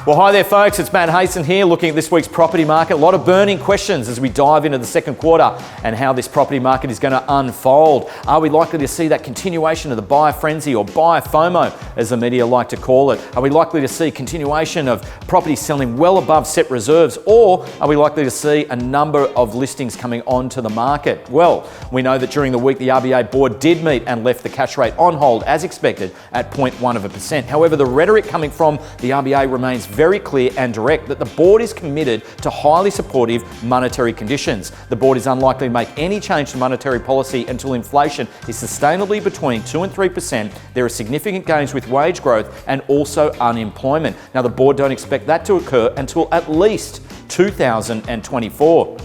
Well, hi there, folks. It's Matt Hayson here looking at this week's property market. A lot of burning questions as we dive into the second quarter and how this property market is going to unfold. Are we likely to see that continuation of the buyer frenzy, or buyer FOMO, as the media like to call it? Are we likely to see continuation of properties selling well above set reserves, or are we likely to see a number of listings coming onto the market? Well, we know that during the week the RBA board did meet and left the cash rate on hold as expected at 0.1%. However, the rhetoric coming from the RBA remains very clear and direct that the board is committed to highly supportive monetary conditions. The board is unlikely to make any change to monetary policy until inflation is sustainably between 2 and 3%. There are significant gains with wage growth and also unemployment. Now, the board don't expect that to occur until at least 2024.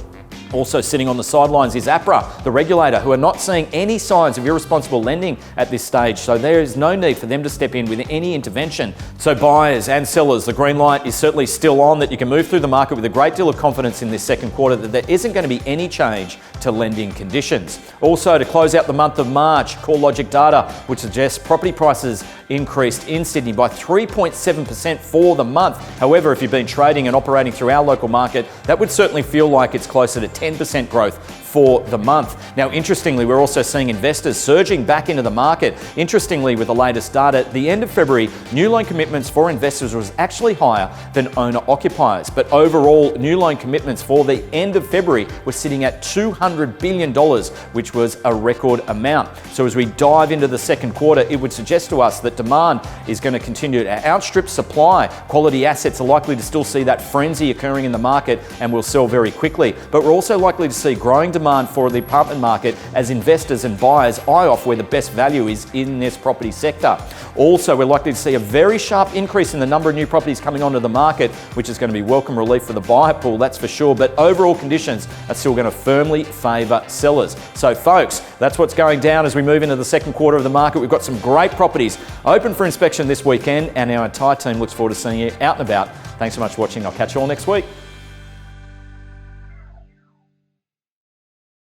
Also sitting on the sidelines is APRA, the regulator, who are not seeing any signs of irresponsible lending at this stage, so there is no need for them to step in with any intervention. So buyers and sellers, the green light is certainly still on that you can move through the market with a great deal of confidence in this second quarter that there isn't going to be any change to lending conditions. Also, to close out the month of March, CoreLogic data which suggests property prices increased in Sydney by 3.7% for the month. However, if you've been trading and operating through our local market, that would certainly feel like it's closer to 10% growth for the month. Now, interestingly, we're also seeing investors surging back into the market. Interestingly, with the latest data, at the end of February, new loan commitments for investors was actually higher than owner-occupiers. But overall, new loan commitments for the end of February were sitting at $200 billion, which was a record amount. So as we dive into the second quarter, it would suggest to us that demand is going to continue to outstrip supply. Quality assets are likely to still see that frenzy occurring in the market and will sell very quickly. But we're also likely to see growing demand for the apartment market as investors and buyers eye off where the best value is in this property sector. Also, we're likely to see a very sharp increase in the number of new properties coming onto the market, which is going to be welcome relief for the buyer pool, that's for sure. But overall conditions are still going to firmly favour sellers. So folks, that's what's going down as we move into the second quarter of the market. We've got some great properties open for inspection this weekend, and our entire team looks forward to seeing you out and about. Thanks so much for watching. I'll catch you all next week.